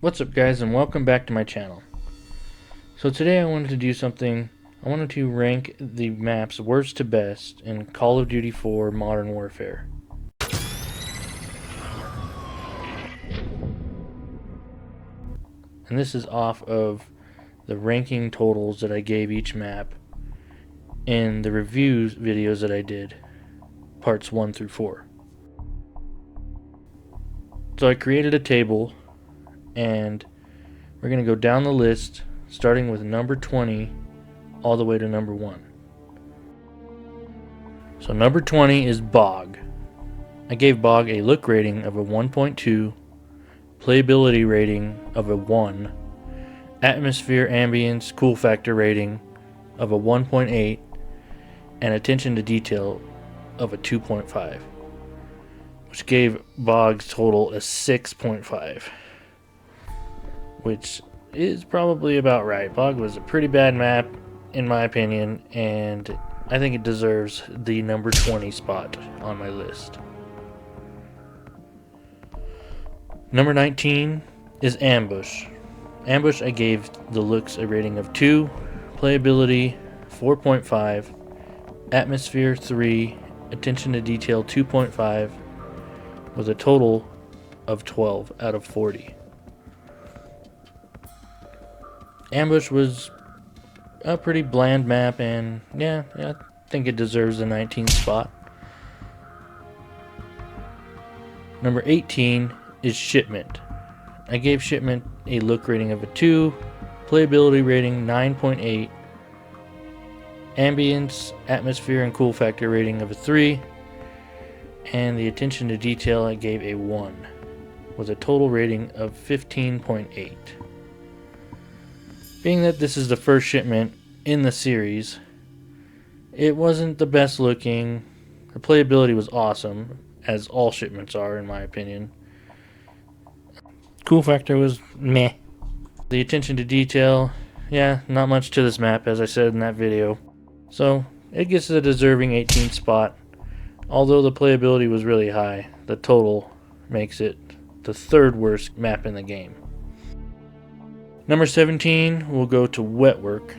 What's up guys, and welcome back to my channel. So today I wanted to do something. I wanted to rank the maps worst to best in Call of Duty 4 Modern Warfare. And this is off of the ranking totals that I gave each map in the reviews videos that I did, parts 1 through 4. So I created a table, and we're going to go down the list starting with number 20 all the way to number 1. So number 20 is Bog. I gave Bog a look rating of a 1.2, playability rating of a 1, atmosphere, ambience, cool factor rating of a 1.8, and attention to detail of a 2.5, which gave Bog's total a 6.5, which is probably about right. Bog was a pretty bad map in my opinion, and I think it deserves the number 20 spot on my list. Number 19 is Ambush. Ambush, I gave the looks a rating of 2, playability 4.5, atmosphere 3, attention to detail 2.5, with a total of 12 out of 40. Ambush was a pretty bland map, and yeah, I think it deserves the 19th spot. Number 18 is Shipment. I gave Shipment a look rating of a 2, playability rating 9.8, ambience, atmosphere, and cool factor rating of a 3, and the attention to detail I gave a 1, with a total rating of 15.8. Being that this is the first shipment in the series, it wasn't the best looking. The playability was awesome, as all shipments are in my opinion. Cool factor was meh. The attention to detail, yeah, not much to this map, as I said in that video. So it gets a deserving 18th spot. Although the playability was really high, the total makes it the third worst map in the game. Number 17 will go to Wetwork.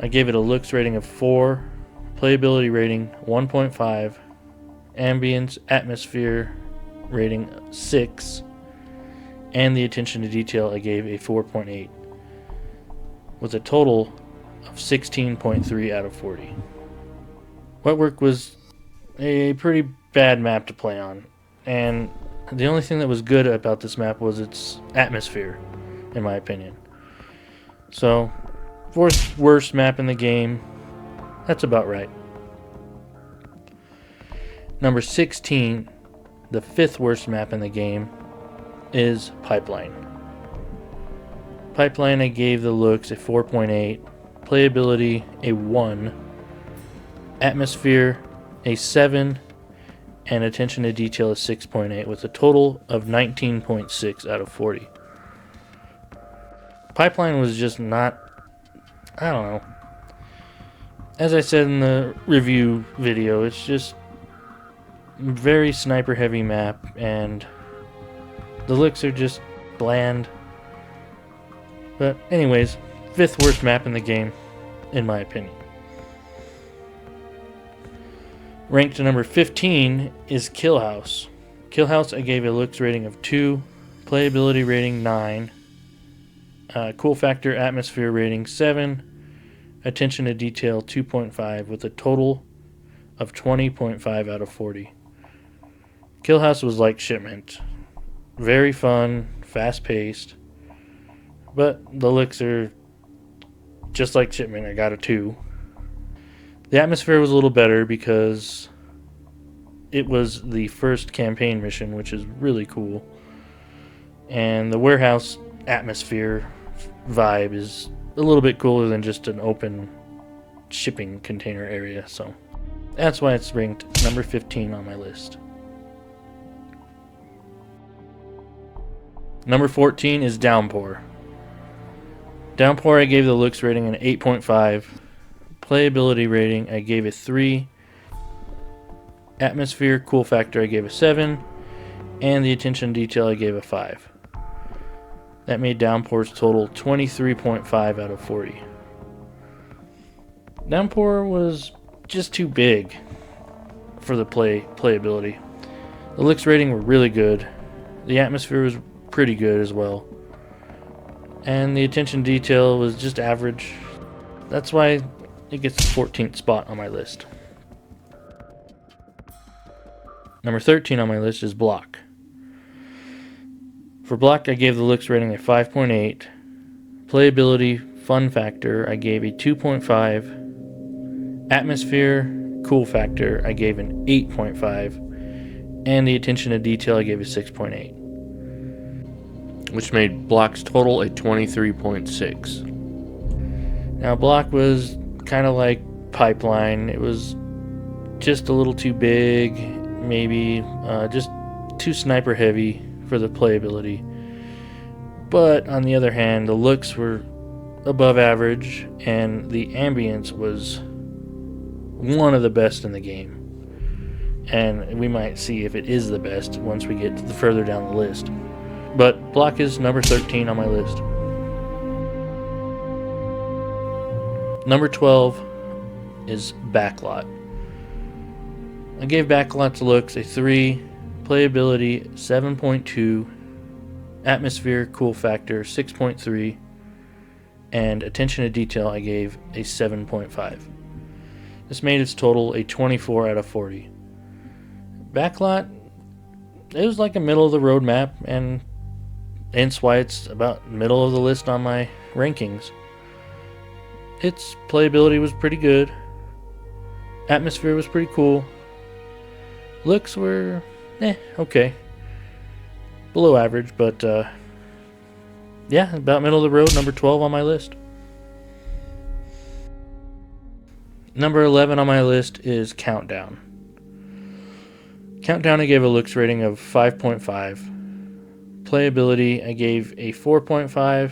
I gave it a looks rating of 4, playability rating 1.5, ambience, atmosphere rating 6, and the attention to detail I gave a 4.8, with a total of 16.3 out of 40. Wetwork was a pretty bad map to play on, and the only thing that was good about this map was its atmosphere, in my opinion. So, fourth worst map in the game, that's about right. Number 16, the fifth worst map in the game, is Pipeline. Pipeline, I gave the looks a 4.8, playability a 1, atmosphere a 7, and attention to detail a 6.8, with a total of 19.6 out of 40. Pipeline was just not, I don't know. As I said in the review video, it's just very sniper heavy map, and the looks are just bland. But anyways, fifth worst map in the game, in my opinion. Ranked to number 15 is Kill House. Kill House, I gave a looks rating of 2, playability rating 9, cool factor atmosphere rating 7, attention to detail 2.5, with a total of 20.5 out of 40. Kill House was like Shipment. Very fun, fast paced, but the looks are just like Shipment. I got a 2. The atmosphere was a little better because it was the first campaign mission, which is really cool. And the warehouse atmosphere vibe is a little bit cooler than just an open shipping container area. So that's why it's ranked number 15 on my list. Number 14 is Downpour. Downpour, I gave the looks rating an 8.5. Playability rating, I gave it 3. Atmosphere, cool factor, I gave a 7. And the attention detail, I gave a 5. That made Downpour's total 23.5 out of 40. Downpour was just too big for the playability. The looks rating were really good. The atmosphere was pretty good as well. And the attention to detail was just average. That's why it gets the 14th spot on my list. Number 13 on my list is Block. For Block, I gave the looks rating a 5.8. Playability, fun factor, I gave a 2.5. Atmosphere, cool factor, I gave an 8.5. And the attention to detail, I gave a 6.8. Which made Block's total a 23.6. Now, Block was kind of like Pipeline. It was just a little too big, maybe just too sniper heavy for the playability. But on the other hand, the looks were above average, and the ambience was one of the best in the game. And we might see if it is the best once we get further down the list. But Block is number 13 on my list. Number 12 is Backlot. I gave Backlot's looks a 3, playability 7.2, atmosphere, cool factor 6.3, and attention to detail I gave a 7.5. This made its total a 24 out of 40. Backlot, it was like a middle of the road map, and hence why it's about middle of the list on my rankings. Its playability was pretty good. Atmosphere was pretty cool. Looks were, okay. Below average, but yeah, about middle of the road, number 12 on my list. Number 11 on my list is Countdown. Countdown, I gave a looks rating of 5.5. Playability, I gave a 4.5.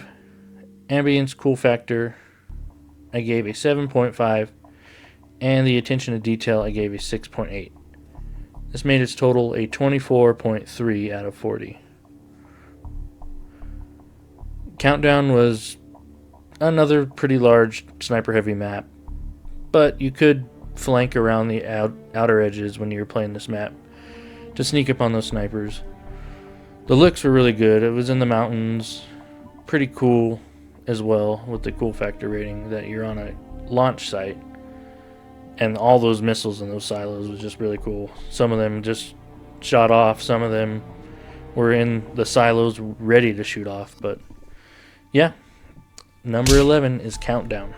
Ambience, cool factor, I gave a 7.5. And the attention to detail, I gave a 6.8. This made its total a 24.3 out of 40. Countdown was another pretty large sniper-heavy map, but you could flank around the outer edges when you were playing this map to sneak up on those snipers. The looks were really good. It was in the mountains, pretty cool as well, with the cool factor rating that you're on a launch site. And all those missiles in those silos was just really cool. Some of them just shot off. Some of them were in the silos ready to shoot off. But yeah, number 11 is Countdown.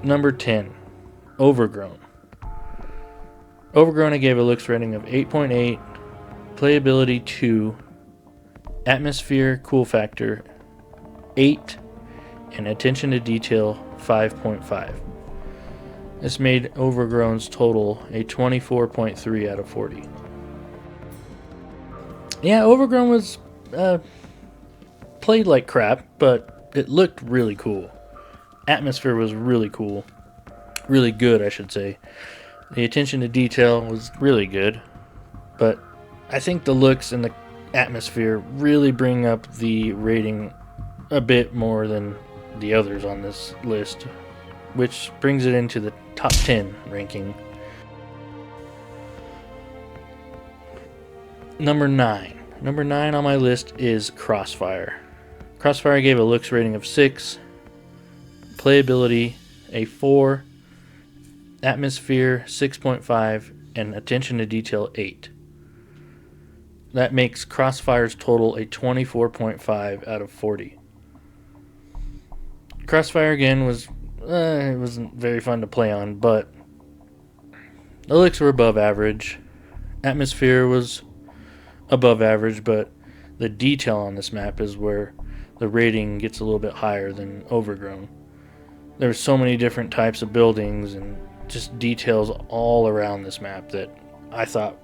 Number 10, Overgrown. Overgrown, I gave a looks rating of 8.8, playability 2, atmosphere, cool factor 8, and attention to detail 5.5. This made Overgrown's total a 24.3 out of 40. Yeah, Overgrown was played like crap, but it looked really cool. Atmosphere was really cool. Really good, I should say. The attention to detail was really good, but I think the looks and the atmosphere really bring up the rating a bit more than the others on this list, which brings it into the top 10 ranking. Number 9 on my list is Crossfire. Crossfire gave a looks rating of 6, playability a 4, atmosphere 6.5, and attention to detail 8. That makes Crossfire's total a 24.5 out of 40. Crossfire again was it wasn't very fun to play on, but the looks were above average. Atmosphere was above average, but the detail on this map is where the rating gets a little bit higher than Overgrown. There's so many different types of buildings and just details all around this map that I thought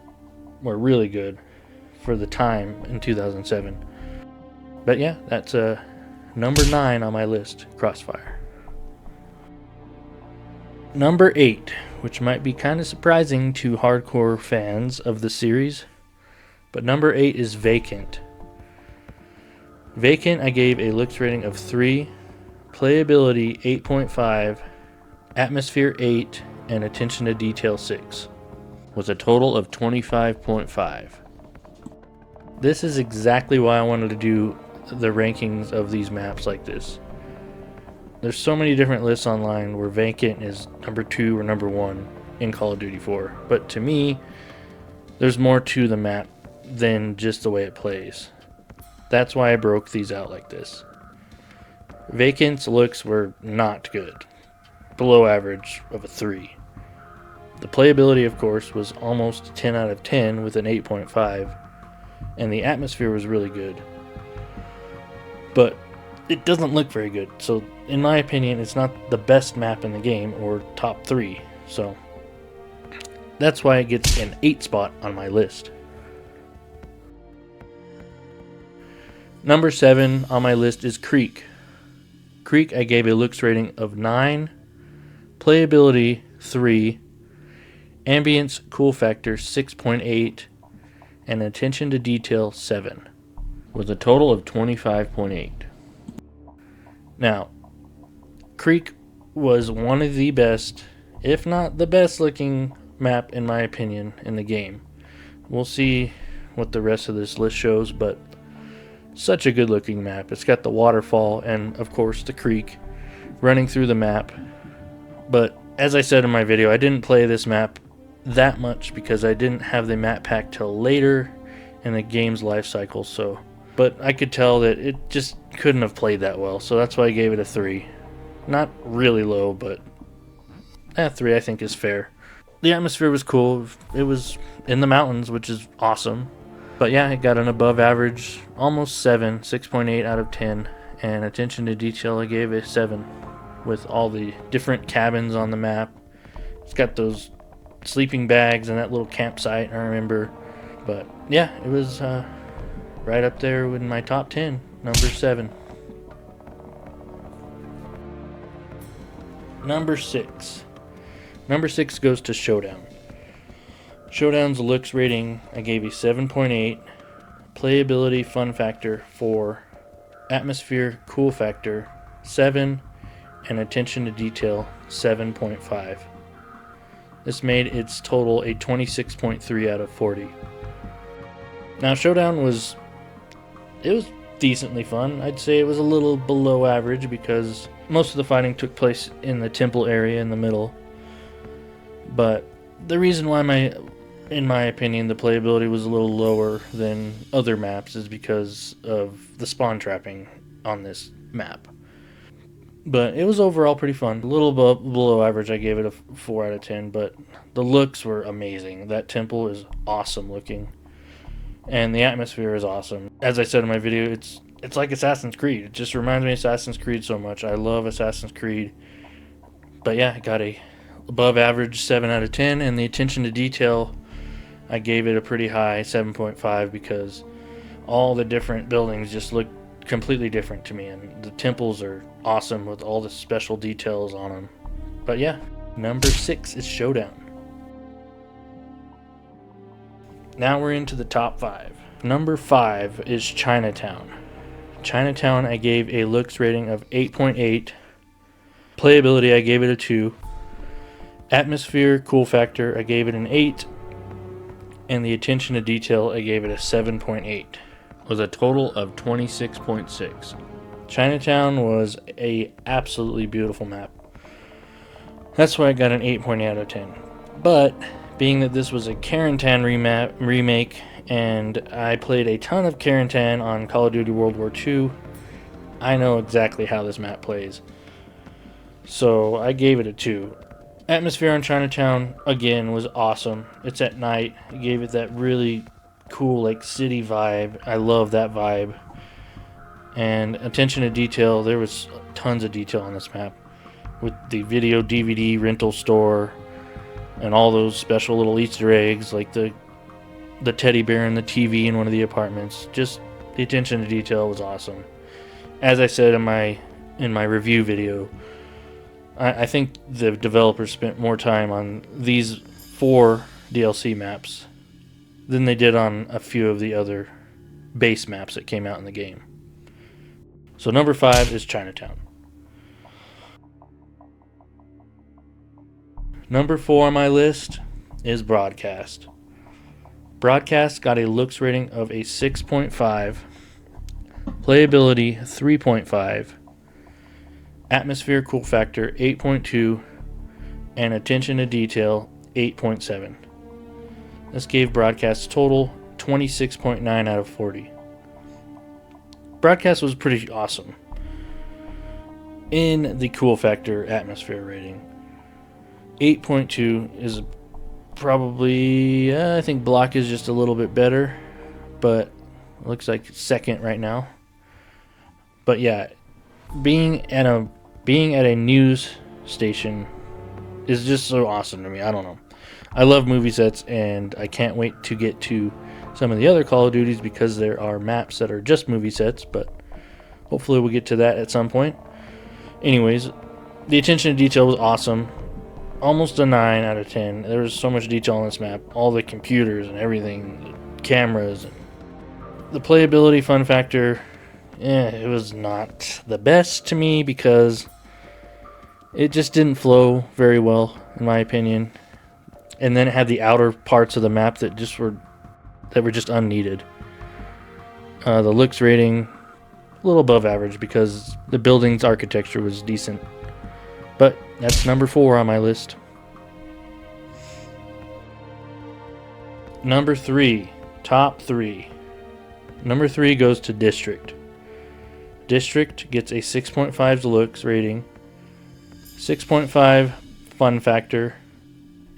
were really good for the time in 2007. But yeah, that's number 9 on my list, Crossfire. Number 8, which might be kind of surprising to hardcore fans of the series, but number 8 is Vacant. Vacant, I gave a looks rating of 3, playability 8.5, atmosphere 8, and attention to detail 6, with a total of 25.5. This is exactly why I wanted to do the rankings of these maps like this. There's so many different lists online where Vacant is number 2 or number 1 in Call of Duty 4, but to me, there's more to the map than just the way it plays. That's why I broke these out like this. Vacant's looks were not good, below average of a 3. The playability, of course, was almost 10 out of 10 with an 8.5, and the atmosphere was really good. But it doesn't look very good, so in my opinion, it's not the best map in the game, or top 3, so that's why it gets an 8 spot on my list. Number 7 on my list is Creek. Creek, I gave a looks rating of 9, playability 3, ambience cool factor 6.8, and attention to detail 7, with a total of 25.8. Now, Creek was one of the best, if not the best looking map in my opinion in the game. We'll see what the rest of this list shows, but such a good looking map. It's got the waterfall and of course the creek running through the map. But as I said in my video, I didn't play this map that much because I didn't have the map pack till later in the game's life cycle, but I could tell that it just couldn't have played that well, so that's why I gave it a 3. Not really low, but 3 I think is fair. The atmosphere was cool. It was in the mountains, which is awesome. But yeah, it got an above average, almost 7, 6.8 out of 10, and attention to detail I gave a 7, with all the different cabins on the map. It's got those sleeping bags and that little campsite, I remember. But yeah, it was right up there with my top 10, number 7. Number 6. Number 6 goes to Showdown. Showdown's looks rating, I gave a 7.8, playability fun factor 4, atmosphere cool factor 7, and attention to detail 7.5. This made its total a 26.3 out of 40. Now Showdown was decently fun. I'd say it was a little below average because most of the fighting took place in the temple area in the middle. But the reason why in my opinion, the playability was a little lower than other maps is because of the spawn trapping on this map. But it was overall pretty fun. A little below average, I gave it a 4 out of 10, but the looks were amazing. That temple is awesome looking, and the atmosphere is awesome. As I said in my video, it's like Assassin's Creed. It just reminds me of Assassin's Creed so much. I love Assassin's Creed. But yeah, it got a above average 7 out of 10, and the attention to detail, I gave it a pretty high 7.5 because all the different buildings just look completely different to me, and the temples are awesome with all the special details on them. But yeah, number 6 is Showdown. Now we're into the top 5. Number 5 is Chinatown. Chinatown, I gave a looks rating of 8.8. Playability, I gave it a 2. Atmosphere cool factor, I gave it an 8. And the attention to detail, I gave it a 7.8, with a total of 26.6. Chinatown was a absolutely beautiful map. That's why I got an 8.8 out of 10. But being that this was a Carentan remake, and I played a ton of Carentan on Call of Duty World War II, I know exactly how this map plays. So I gave it a 2. Atmosphere on Chinatown, again, was awesome. It's at night. It gave it that really cool, like, city vibe. I love that vibe. And attention to detail, there was tons of detail on this map. With the video DVD rental store, and all those special little Easter eggs, like the teddy bear and the TV in one of the apartments. Just, the attention to detail was awesome. As I said in my review video, I think the developers spent more time on these 4 DLC maps than they did on a few of the other base maps that came out in the game. So number 5 is Chinatown. Number 4 on my list is Broadcast. Broadcast got a looks rating of a 6.5, playability 3.5, atmosphere cool factor 8.2, and attention to detail 8.7. This gave Broadcast total 26.9 out of 40. Broadcast was pretty awesome in the cool factor atmosphere rating. 8.2 is probably, I think Block is just a little bit better, but it looks like second right now. But yeah, being at a news station is just so awesome to me. I don't know. I love movie sets, and I can't wait to get to some of the other Call of Duties because there are maps that are just movie sets, but hopefully we'll get to that at some point. Anyways, the attention to detail was awesome. Almost a 9 out of 10. There was so much detail on this map. All the computers and everything, the cameras. And the playability fun factor, it was not the best to me because it just didn't flow very well, in my opinion. And then it had the outer parts of the map that were just unneeded. The looks rating, a little above average because the building's architecture was decent. But that's number 4 on my list. Number 3, top 3. Number 3 goes to District. District gets a 6.5 looks rating, 6.5 fun factor,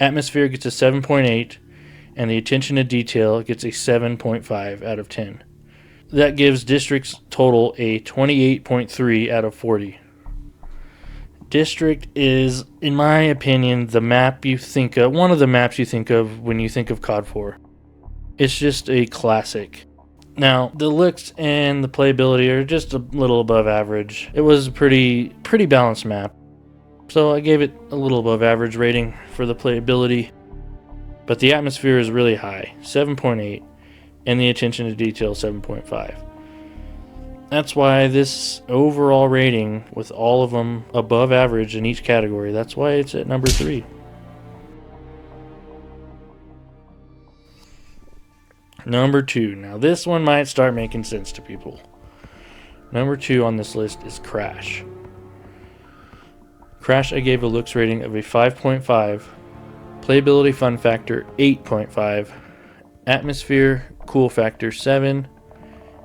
atmosphere gets a 7.8, and the attention to detail gets a 7.5 out of 10. That gives District's total a 28.3 out of 40. District is, in my opinion, the map you think of, one of the maps you think of when you think of COD 4. It's just a classic. Now, the looks and the playability are just a little above average. It was a pretty balanced map. So I gave it a little above average rating for the playability. But the atmosphere is really high, 7.8, and the attention to detail 7.5. That's why this overall rating, with all of them above average in each category, that's why it's at number 3. Number 2. Now this one might start making sense to people. Number 2 on this list is Crash. Crash I gave a looks rating of a 5.5, playability fun factor 8.5, atmosphere cool factor 7,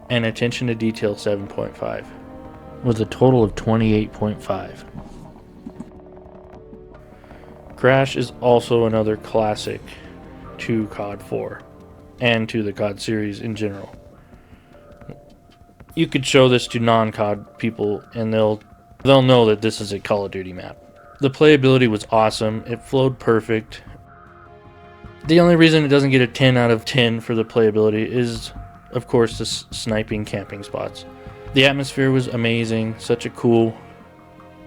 and attention to detail 7.5, with a total of 28.5. Crash is also another classic to COD 4 and to the COD series in general. You could show this to non-COD people and they'll know that this is a Call of Duty map. The playability was awesome. It flowed perfect. The only reason it doesn't get a 10 out of 10 for the playability is, of course, the sniping camping spots. The atmosphere was amazing. Such a cool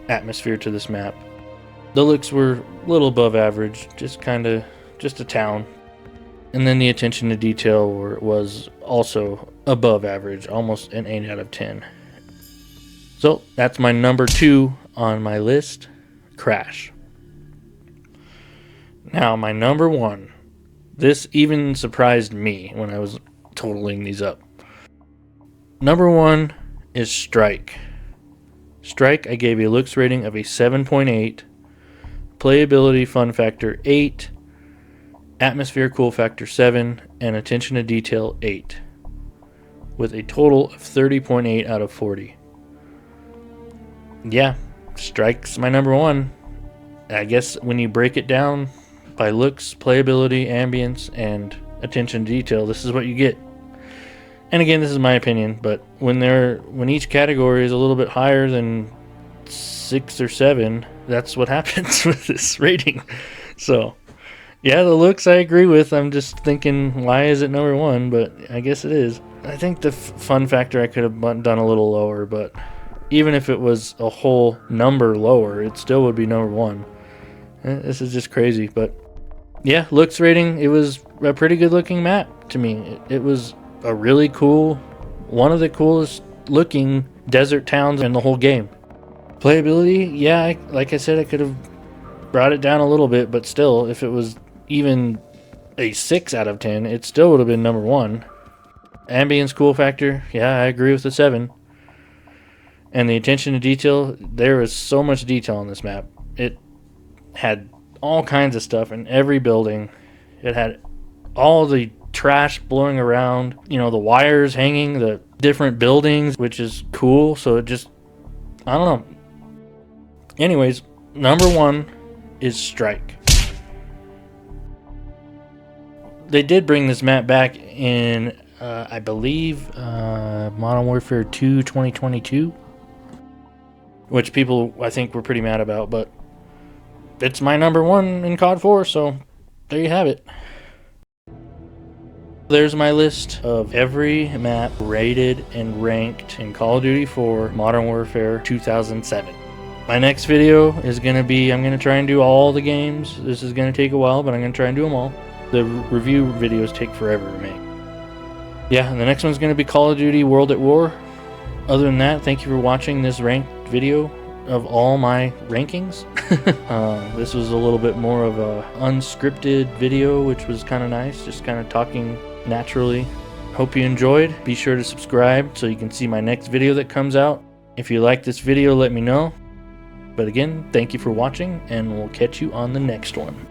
atmosphere to this map. The looks were a little above average, just a town. And then the attention to detail was also above average, almost an 8 out of 10. So that's my number 2 on my list, Crash. Now my number 1. This even surprised me when I was totaling these up. Number 1 is Strike. Strike I gave a looks rating of a 7.8, playability fun factor 8, atmosphere cool factor 7, and attention to detail 8, with a total of 30.8 out of 40. Yeah, Strike's my number 1. I guess when you break it down by looks, playability, ambience, and attention to detail, this is what you get. And again, this is my opinion, but when each category is a little bit higher than 6 or 7, that's what happens with this rating. So yeah, the looks I agree with. I'm just thinking, why is it number 1? But I guess it is. I think the fun factor I could have done a little lower, but even if it was a whole number lower, it still would be number 1. This is just crazy. But yeah, looks rating, it was a pretty good looking map to me. It was a really cool, one of the coolest looking desert towns in the whole game. Playability, yeah, like I said, I could have brought it down a little bit, but still, if it was even a 6 out of 10, it still would have been number 1. Ambience cool factor, yeah, I agree with the 7. And the attention to detail, there was so much detail on this map. It had all kinds of stuff in every building. It had all the trash blowing around, you know, the wires hanging, the different buildings, which is cool. So it just, I don't know. Anyways, number 1 is Strike. They did bring this map back in, I believe, Modern Warfare 2 2022, which people, I think, were pretty mad about, but it's my number 1 in COD 4, so there you have it. There's my list of every map rated and ranked in Call of Duty 4 Modern Warfare 2007. My next video is going to be, I'm going to try and do all the games. This is going to take a while, but I'm going to try and do them all. The review videos take forever to make. Yeah, and the next one's going to be Call of Duty World at War. Other than that, thank you for watching this ranked video of all my rankings. This was a little bit more of a unscripted video, which was kind of nice, just kind of talking naturally. Hope you enjoyed. Be sure to subscribe so you can see my next video that comes out. If you like this video, let me know. But again, thank you for watching, and we'll catch you on the next one.